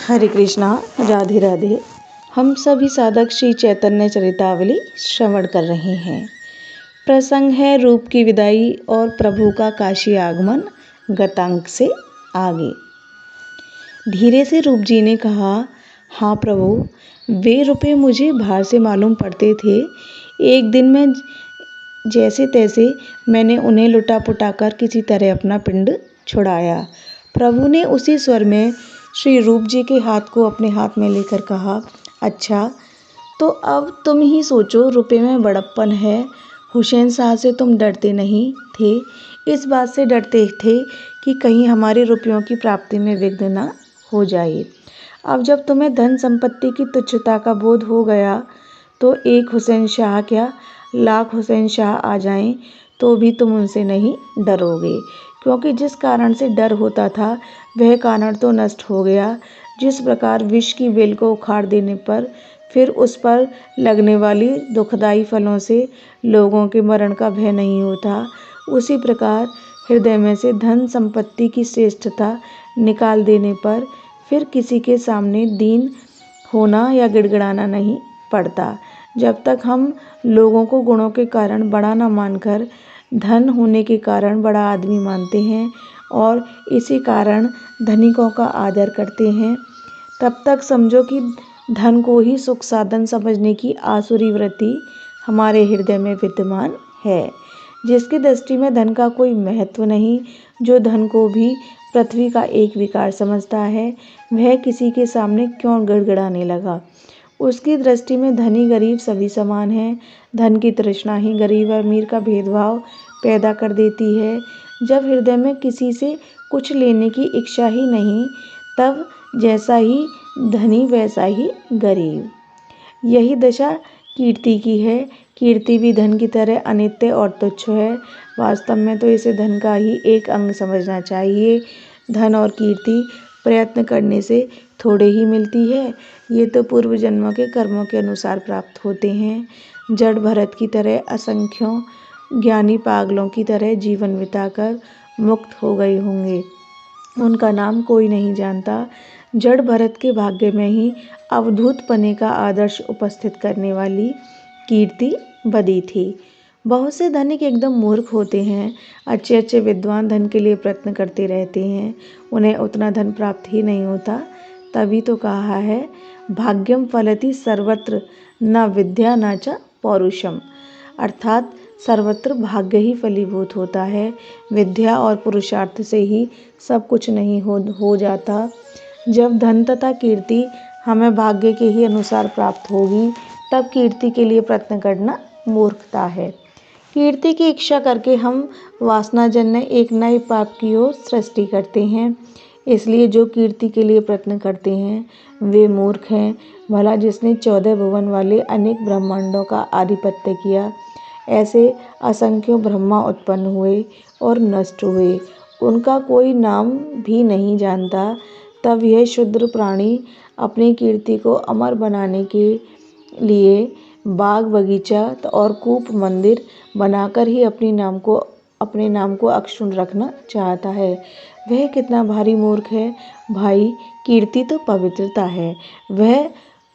हरे कृष्णा। राधे राधे। हम सभी साधक श्री चैतन्य चरितावली श्रवण कर रहे हैं। प्रसंग है रूप की विदाई और प्रभु का काशी आगमन, गतांक से आगे। धीरे से रूप जी ने कहा, हाँ प्रभु, वे रुपए मुझे बाहर से मालूम पड़ते थे। एक दिन में जैसे तैसे मैंने उन्हें लुटा पुटा कर किसी तरह अपना पिंड छुड़ाया। प्रभु ने उसी स्वर में श्री रूप जी के हाथ को अपने हाथ में लेकर कहा, अच्छा तो अब तुम ही सोचो, रुपए में बड़प्पन है। हुसैन शाह से तुम डरते नहीं थे, इस बात से डरते थे कि कहीं हमारे रुपयों की प्राप्ति में विघ्न न हो जाए। अब जब तुम्हें धन संपत्ति की तुच्छता का बोध हो गया तो एक हुसैन शाह क्या, लाख हुसैन शाह आ जाएं तो भी तुम उनसे नहीं डरोगे, क्योंकि जिस कारण से डर होता था वह कारण तो नष्ट हो गया। जिस प्रकार विष की बेल को उखाड़ देने पर फिर उस पर लगने वाली दुखदायी फलों से लोगों के मरण का भय नहीं होता, उसी प्रकार हृदय में से धन संपत्ति की श्रेष्ठता निकाल देने पर फिर किसी के सामने दीन होना या गिड़गिड़ाना नहीं पड़ता। जब तक हम लोगों को गुणों के कारण बड़ा न मानकर धन होने के कारण बड़ा आदमी मानते हैं और इसी कारण धनिकों का आदर करते हैं, तब तक समझो कि धन को ही सुख साधन समझने की आसुरी वृत्ति हमारे हृदय में विद्यमान है। जिसकी दृष्टि में धन का कोई महत्व नहीं, जो धन को भी पृथ्वी का एक विकार समझता है, वह किसी के सामने क्यों गिड़गिड़ाने लगा। उसकी दृष्टि में धनी गरीब सभी समान हैं। धन की तृष्णा ही गरीब और अमीर का भेदभाव पैदा कर देती है। जब हृदय में किसी से कुछ लेने की इच्छा ही नहीं, तब जैसा ही धनी वैसा ही गरीब। यही दशा कीर्ति की है। कीर्ति भी धन की तरह अनित्य और तुच्छ है। वास्तव में तो इसे धन का ही एक अंग समझना चाहिए। धन और कीर्ति प्रयत्न करने से थोड़े ही मिलती है, ये तो पूर्व जन्मों के कर्मों के अनुसार प्राप्त होते हैं। जड़ भरत की तरह असंख्यों ज्ञानी पागलों की तरह जीवन बिताकर मुक्त हो गए होंगे, उनका नाम कोई नहीं जानता। जड़ भरत के भाग्य में ही अवधूत पने का आदर्श उपस्थित करने वाली कीर्ति बदी थी। बहुत से धनिक एकदम मूर्ख होते हैं। अच्छे अच्छे विद्वान धन के लिए प्रयत्न करते रहते हैं, उन्हें उतना धन प्राप्त ही नहीं होता। तभी तो कहा है, भाग्यम फलति सर्वत्र न विद्या न च पौरुषम, अर्थात सर्वत्र भाग्य ही फलीभूत होता है, विद्या और पुरुषार्थ से ही सब कुछ नहीं हो जाता। जब धन तथा कीर्ति हमें भाग्य के ही अनुसार प्राप्त होगी, तब कीर्ति के लिए प्रयत्न करना मूर्खता है। कीर्ति की इच्छा करके हम वासनाजन्य एक नए पाप की ओर सृष्टि करते हैं। इसलिए जो कीर्ति के लिए प्रयत्न करते हैं वे मूर्ख हैं। भला जिसने 14 भुवन वाले अनेक ब्रह्मांडों का आधिपत्य किया, ऐसे असंख्यों ब्रह्मा उत्पन्न हुए और नष्ट हुए, उनका कोई नाम भी नहीं जानता, तब यह क्षुद्र प्राणी अपनी कीर्ति को अमर बनाने के लिए बाग बगीचा और कूप मंदिर बनाकर ही अपने नाम को अक्षुण्ण रखना चाहता है। वह कितना भारी मूर्ख है भाई। कीर्ति तो पवित्रता है, वह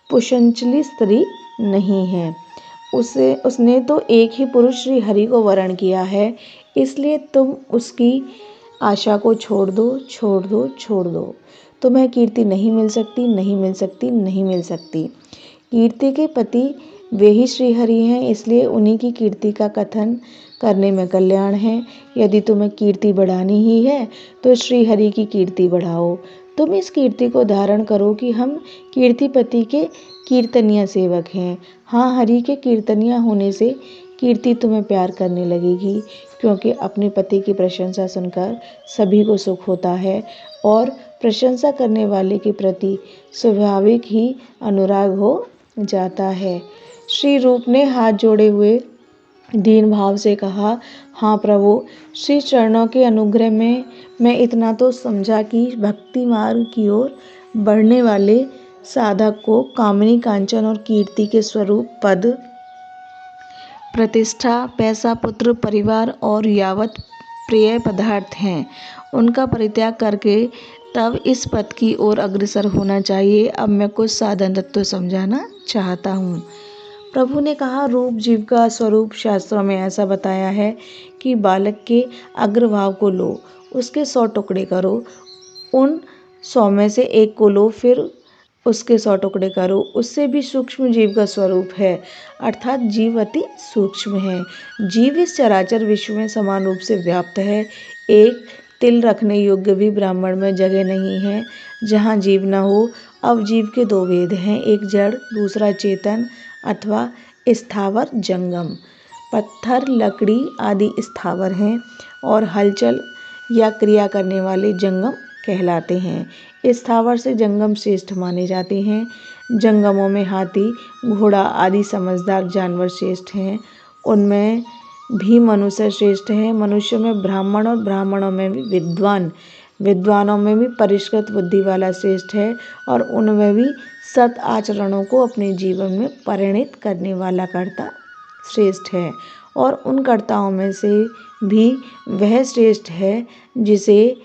पुंसचली स्त्री नहीं है। उसने तो एक ही पुरुष श्री हरि को वरण किया है, इसलिए तुम उसकी आशा को छोड़ दो, छोड़ दो, छोड़ दो। तुम्हें कीर्ति नहीं मिल सकती, नहीं मिल सकती, नहीं मिल सकती। कीर्ति के पति वे ही श्री हरि हैं, इसलिए उन्हीं की कीर्ति का कथन करने में कल्याण है। यदि तुम्हें कीर्ति बढ़ानी ही है तो श्री हरि की कीर्ति बढ़ाओ। तुम इस कीर्ति को धारण करो कि हम कीर्तिपति के कीर्तनिया सेवक हैं। हाँ, हरि के कीर्तनिया होने से कीर्ति तुम्हें प्यार करने लगेगी, क्योंकि अपने पति की प्रशंसा सुनकर सभी को सुख होता है और प्रशंसा करने वाले के प्रति स्वाभाविक ही अनुराग हो जाता है। श्री रूप ने हाथ जोड़े हुए दीन भाव से कहा, हाँ प्रभु, श्री चरणों के अनुग्रह में मैं इतना तो समझा कि भक्ति मार्ग की ओर बढ़ने वाले साधक को कामनी, कांचन और कीर्ति के स्वरूप पद, प्रतिष्ठा, पैसा, पुत्र, परिवार और यावत प्रिय पदार्थ हैं, उनका परित्याग करके तब इस पथ की ओर अग्रसर होना चाहिए। अब मैं कुछ साधन तत्व समझाना चाहता हूँ। प्रभु ने कहा, रूप जीव का स्वरूप शास्त्रों में ऐसा बताया है कि बालक के अग्रभाव को लो, उसके 100 टुकड़े करो, उन 100 में से एक को लो, फिर उसके 100 टुकड़े करो। उससे भी सूक्ष्म जीव का स्वरूप है, अर्थात जीव अति सूक्ष्म है। जीव इस चराचर विश्व में समान रूप से व्याप्त है। एक तिल रखने योग्य भी ब्राह्मण में जगह नहीं है जहाँ जीव न हो। अब जीव के 2 भेद हैं, एक जड़, दूसरा चेतन अथवा स्थावर जंगम। पत्थर, लकड़ी आदि स्थावर हैं और हलचल या क्रिया करने वाले जंगम कहलाते हैं। स्थावर से जंगम श्रेष्ठ माने जाते हैं। जंगमों में हाथी, घोड़ा आदि समझदार जानवर श्रेष्ठ हैं। उनमें भी मनुष्य श्रेष्ठ है। मनुष्यों में ब्राह्मण और ब्राह्मणों में भी विद्वान, विद्वानों में भी परिष्कृत बुद्धि वाला श्रेष्ठ है और उनमें भी सत आचरणों को अपने जीवन में परिणित करने वाला कर्ता श्रेष्ठ है। और उन कर्ताओं में से भी वह श्रेष्ठ है जिसे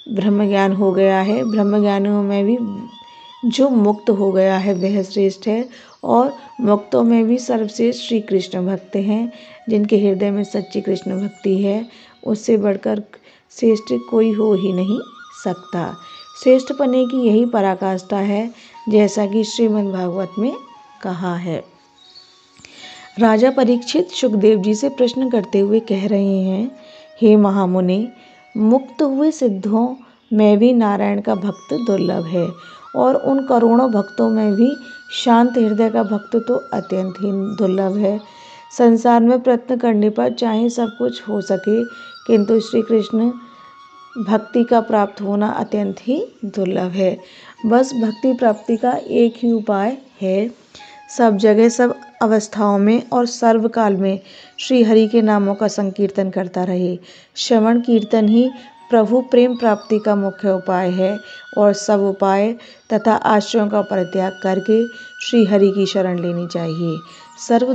ब्रह्म ज्ञान हो गया है। ब्रह्म ज्ञानियों में भी जो मुक्त हो गया है वह श्रेष्ठ है। और मुक्तों में भी सर्वश्रेष्ठ श्री कृष्ण भक्त हैं, जिनके हृदय में सच्ची कृष्ण भक्ति है। उससे बढ़कर श्रेष्ठ कोई हो ही नहीं सकता। श्रेष्ठ पने की यही पराकाष्ठा है, जैसा कि श्रीमद् भागवत में कहा है। राजा परीक्षित सुखदेव जी से प्रश्न करते हुए कह रहे हैं, हे महामुनि, मुक्त हुए सिद्धों में भी नारायण का भक्त दुर्लभ है और उन करोड़ों भक्तों में भी शांत हृदय का भक्त तो अत्यंत ही दुर्लभ है। संसार में प्रयत्न करने पर चाहे सब कुछ हो सके, किंतु श्री कृष्ण भक्ति का प्राप्त होना अत्यंत ही दुर्लभ है। बस भक्ति प्राप्ति का एक ही उपाय है, सब जगह, सब अवस्थाओं में और सर्वकाल में श्री हरि के नामों का संकीर्तन करता रहे। श्रवण कीर्तन ही प्रभु प्रेम प्राप्ति का मुख्य उपाय है और सब उपाय तथा आश्रयों का परित्याग करके श्री हरि की शरण लेनी चाहिए। सर्व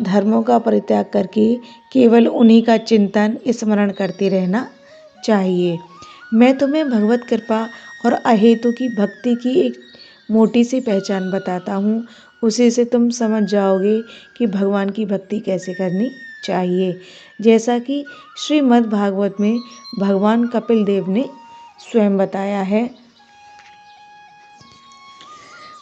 धर्मों का परित्याग करके केवल उन्हीं का चिंतन स्मरण करते रहना चाहिए। मैं तुम्हें भगवत कृपा और अहेतु की भक्ति की एक मोटी सी पहचान बताता हूँ। उसी से तुम समझ जाओगे कि भगवान की भक्ति कैसे करनी चाहिए। जैसा कि श्रीमद् भागवत में भगवान कपिल देव ने स्वयं बताया है,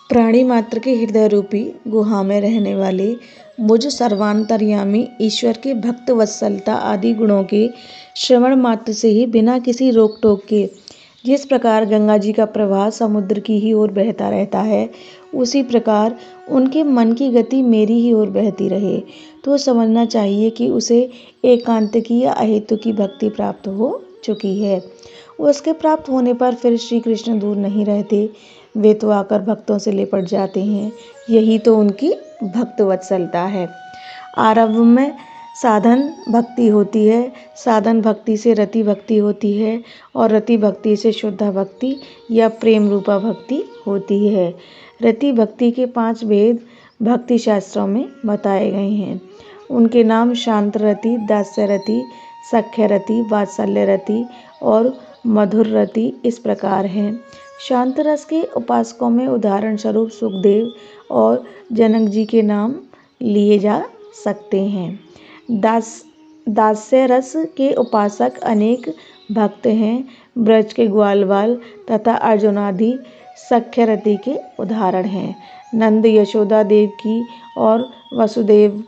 प्राणी मात्र के हृदय रूपी गुहा में रहने वाले मुझ सर्वांतर्यामी ईश्वर के भक्त वत्सलता आदि गुणों के श्रवण मात्र से ही बिना किसी रोक टोक के जिस प्रकार गंगा जी का प्रवाह समुद्र की ही ओर बहता रहता है, उसी प्रकार उनके मन की गति मेरी ही ओर बहती रहे तो समझना चाहिए कि उसे एकांत की या अहेतु की भक्ति प्राप्त हो चुकी है। उसके प्राप्त होने पर फिर श्री कृष्ण दूर नहीं रहते, वे तो आकर भक्तों से लिपट जाते हैं। यही तो उनकी भक्त वत्सलता है। आरंभ में साधन भक्ति होती है, साधन भक्ति से रति भक्ति होती है और रति भक्ति से शुद्ध भक्ति या प्रेम रूपा भक्ति होती है। रति भक्ति के 5 भेद भक्ति शास्त्रों में बताए गए हैं। उनके नाम शांत रति, दास्य रति, सख्य रति, वात्सल्य रति और मधुर रति इस प्रकार हैं। शांत रस के उपासकों में उदाहरण स्वरूप सुखदेव और जनक जी के नाम लिए जा सकते हैं। दास्य रस के उपासक अनेक भक्त हैं। ब्रज के ग्वालवाल तथा अर्जुन आदि सख्य रति के उदाहरण हैं। नंद यशोदा देव की और वसुदेव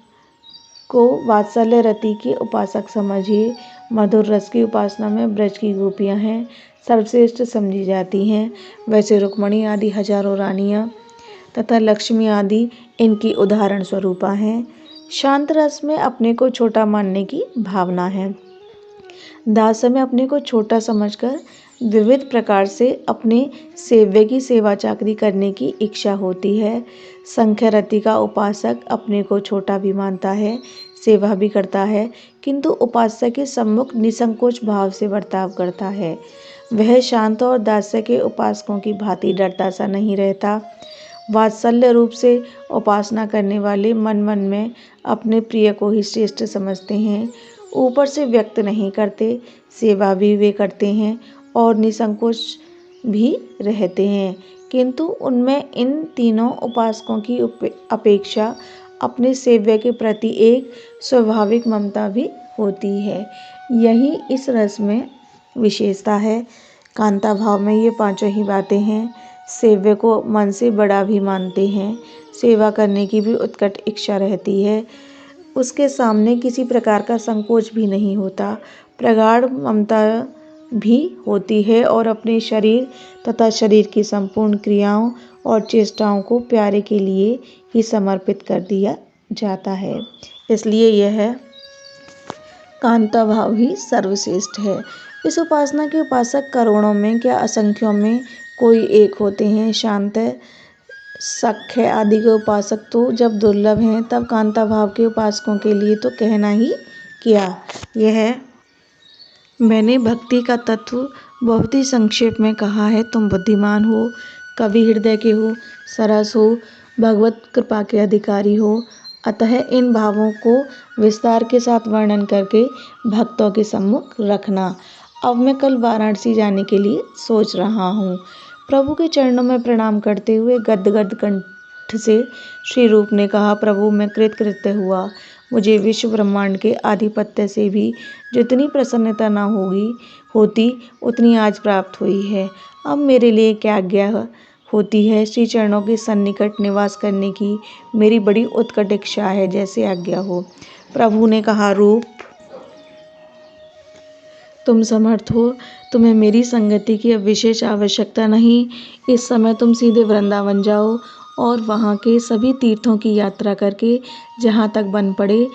को वात्सल्य रति के उपासक समझिए। मधुर रस की उपासना में ब्रज की गोपियां हैं सर्वश्रेष्ठ समझी जाती हैं। वैसे रुक्मणी आदि हजारों रानियां तथा लक्ष्मी आदि इनकी उदाहरण स्वरूपा हैं। शांत रस में अपने को छोटा मानने की भावना है। दास में अपने को छोटा समझकर विविध प्रकार से अपने सेव्य की सेवा चाकरी करने की इच्छा होती है। संख्य रति का उपासक अपने को छोटा भी मानता है, सेवा भी करता है, किंतु उपास्य के सम्मुख निसंकोच भाव से बर्ताव करता है। वह शांत और दास्य के उपासकों की भांति डरता सा नहीं रहता। वात्सल्य रूप से उपासना करने वाले मन मन में अपने प्रिय को ही श्रेष्ठ समझते हैं, ऊपर से व्यक्त नहीं करते, सेवा भी वे करते हैं और निसंकोच भी रहते हैं, किंतु उनमें इन तीनों उपासकों की अपेक्षा अपने सेव्य के प्रति एक स्वाभाविक ममता भी होती है। यही इस रस में विशेषता है। कांता भाव में ये पांचों ही बातें हैं। सेव्य को मन से बड़ा भी मानते हैं, सेवा करने की भी उत्कट इच्छा रहती है, उसके सामने किसी प्रकार का संकोच भी नहीं होता, प्रगाढ़ ममता भी होती है और अपने शरीर तथा शरीर की संपूर्ण क्रियाओं और चेष्टाओं को प्यारे के लिए ही समर्पित कर दिया जाता है। इसलिए यह कांता भाव ही सर्वश्रेष्ठ है। इस उपासना के उपासक करोड़ों में क्या असंख्यों में कोई एक होते हैं। शांत सख्य आदि के उपासक तो जब दुर्लभ हैं, तब कांता भाव के उपासकों के लिए तो कहना ही क्या। यह मैंने भक्ति का तत्व बहुत ही संक्षेप में कहा है। तुम बुद्धिमान हो, कवि हृदय के हो, सरस हो, भगवत कृपा के अधिकारी हो, अतः इन भावों को विस्तार के साथ वर्णन करके भक्तों के सम्मुख रखना। अब मैं कल वाराणसी जाने के लिए सोच रहा हूँ। प्रभु के चरणों में प्रणाम करते हुए गदगद कंठ से श्री रूप ने कहा, प्रभु मैं कृतकृत्य हुआ। मुझे विश्व ब्रह्मांड के आधिपत्य से भी जितनी प्रसन्नता न होती उतनी आज प्राप्त हुई है। अब मेरे लिए क्या आज्ञा होती है। श्री चरणों के सन्निकट निवास करने की मेरी बड़ी उत्कट इच्छा है, जैसे आज्ञा हो। प्रभु ने कहा, रूप तुम समर्थ हो, तुम्हें मेरी संगति की अब विशेष आवश्यकता नहीं। इस समय तुम सीधे वृंदावन जाओ और वहाँ के सभी तीर्थों की यात्रा करके जहाँ तक बन पड़े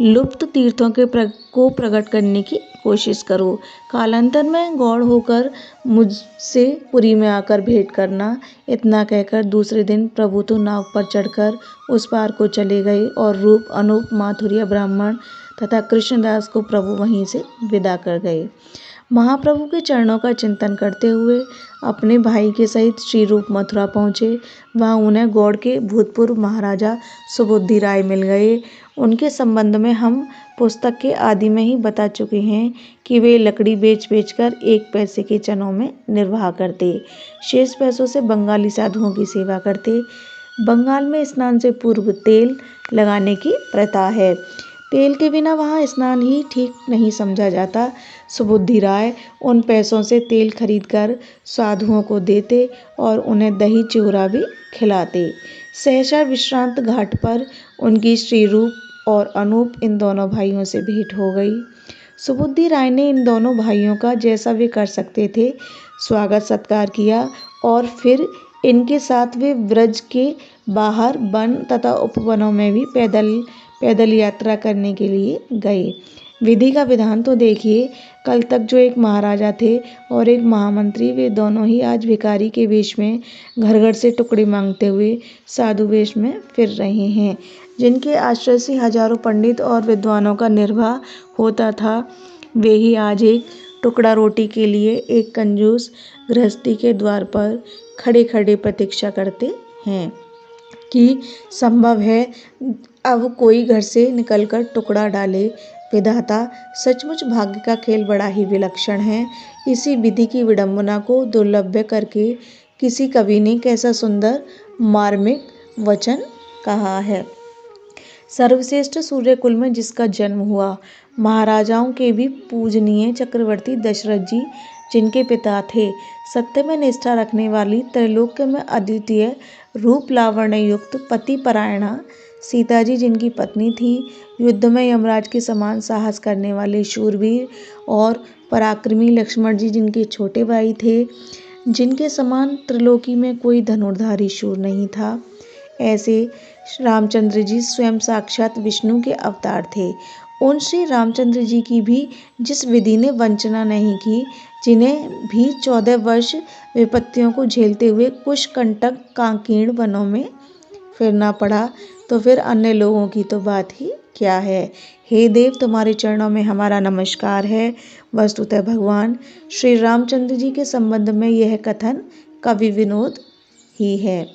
लुप्त तीर्थों को प्रकट करने की कोशिश करो। कालांतर में गौड़ होकर मुझसे पुरी में आकर भेंट करना। इतना कहकर दूसरे दिन प्रभु तो नाव पर चढ़कर उस पार को चले गए और रूप, अनूप, माथुरिया ब्राह्मण तथा कृष्णदास को प्रभु वहीं से विदा कर गए। महाप्रभु के चरणों का चिंतन करते हुए अपने भाई के सहित श्री रूप मथुरा पहुँचे। वहाँ उन्हें गौड़ के भूतपूर्व महाराजा सुबुद्धि राय मिल गए। उनके संबंध में हम पुस्तक के आदि में ही बता चुके हैं कि वे लकड़ी बेच कर 1 पैसे के चनों में निर्वाह करते, शेष पैसों से बंगाली साधुओं की सेवा करते। बंगाल में स्नान से पूर्व तेल लगाने की प्रथा है। तेल के बिना वहाँ स्नान ही ठीक नहीं समझा जाता। सुबुद्धि राय उन पैसों से तेल खरीदकर साधुओं को देते और उन्हें दही चिवड़ा भी खिलाते। सहसा विश्रांत घाट पर उनकी श्री रूप और अनूप इन दोनों भाइयों से भेंट हो गई। सुबुद्धि राय ने इन दोनों भाइयों का जैसा वे कर सकते थे स्वागत सत्कार किया और फिर इनके साथ वे ब्रज के बाहर वन तथा उपवनों में भी पैदल यात्रा करने के लिए गए। विधि का विधान तो देखिए। कल तक जो एक महाराजा थे और एक महामंत्री, वे दोनों ही आज भिखारी के वेश में घर घर से टुकड़े मांगते हुए साधु वेश में फिर रहे हैं। जिनके आश्रय से हजारों पंडित और विद्वानों का निर्वाह होता था, वे ही आज एक टुकड़ा रोटी के लिए एक कंजूस गृहस्थी के द्वार पर खड़े खड़े प्रतीक्षा करते हैं कि संभव है अब कोई घर से निकलकर टुकड़ा डाले। विधाता, सचमुच भाग्य का खेल बड़ा ही विलक्षण है। इसी विधि की विडंबना को दुर्लभ्य करके किसी कवि ने कैसा सुंदर मार्मिक वचन कहा है। सर्वश्रेष्ठ सूर्यकुल में जिसका जन्म हुआ, महाराजाओं के भी पूजनीय चक्रवर्ती दशरथ जी जिनके पिता थे, सत्य में निष्ठा रखने वाली, त्रैलोक्य में अद्वितीय रूप लावण्य युक्त पति परायणा सीता जी जिनकी पत्नी थी, युद्ध में यमराज के समान साहस करने वाले शूरवीर और पराक्रमी लक्ष्मण जी जिनके छोटे भाई थे, जिनके समान त्रिलोकी में कोई धनुर्धारी शूर नहीं था, ऐसे रामचंद्र जी स्वयं साक्षात विष्णु के अवतार थे। उन श्री रामचंद्र जी की भी जिस विधि ने वंचना नहीं की, जिन्हें भी 14 वर्ष विपत्तियों को झेलते हुए कुशकंटक कांकीर्ण वनों में फिरना पड़ा, तो फिर अन्य लोगों की तो बात ही क्या है। हे देव, तुम्हारे चरणों में हमारा नमस्कार है। वस्तुतः भगवान श्री रामचंद्र जी के संबंध में यह कथन कवि विनोद ही है।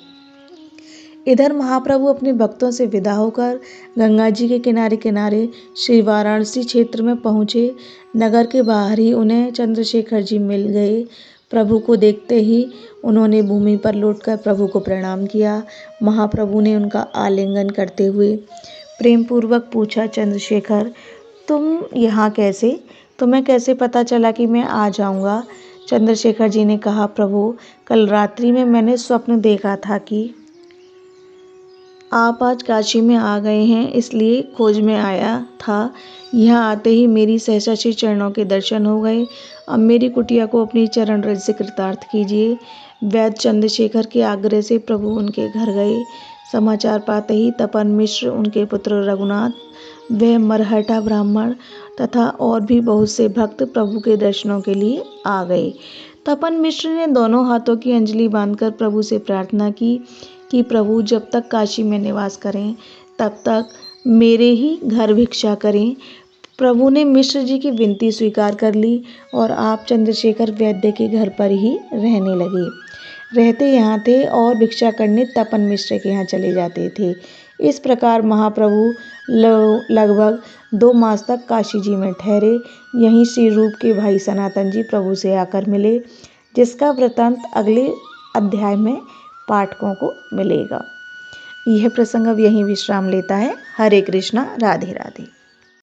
इधर महाप्रभु अपने भक्तों से विदा होकर गंगा जी के किनारे किनारे श्री वाराणसी क्षेत्र में पहुँचे। नगर के बाहर ही उन्हें चंद्रशेखर जी मिल गए। प्रभु को देखते ही उन्होंने भूमि पर लौटकर प्रभु को प्रणाम किया। महाप्रभु ने उनका आलिंगन करते हुए प्रेम पूर्वक पूछा, चंद्रशेखर तुम यहाँ कैसे? तुम्हें कैसे पता चला कि मैं आ जाऊँगा? चंद्रशेखर जी ने कहा, प्रभु कल रात्रि में मैंने स्वप्न देखा था कि आप आज काशी में आ गए हैं, इसलिए खोज में आया था। यहाँ आते ही मेरी सहसा श्री चरणों के दर्शन हो गए। अब मेरी कुटिया को अपनी चरण रज से कृतार्थ कीजिए। वैद्य चंद्रशेखर के आग्रह से प्रभु उनके घर गए। समाचार पाते ही तपन मिश्र, उनके पुत्र रघुनाथ, वह मरहटा ब्राह्मण तथा और भी बहुत से भक्त प्रभु के दर्शनों के लिए आ गए। तपन मिश्र ने दोनों हाथों की अंजलि बांधकर प्रभु से प्रार्थना की कि प्रभु जब तक काशी में निवास करें तब तक मेरे ही घर भिक्षा करें। प्रभु ने मिश्र जी की विनती स्वीकार कर ली और आप चंद्रशेखर वैद्य के घर पर ही रहने लगे। रहते यहाँ थे और भिक्षा करने तपन मिश्र के यहाँ चले जाते थे। इस प्रकार महाप्रभु लगभग 2 मास तक काशी जी में ठहरे। यहीं श्री रूप के भाई सनातन जी प्रभु से आकर मिले, जिसका वृतांत अगले अध्याय में पाठकों को मिलेगा। यह प्रसंग अब यहीं विश्राम लेता है। हरे कृष्णा, राधे राधे।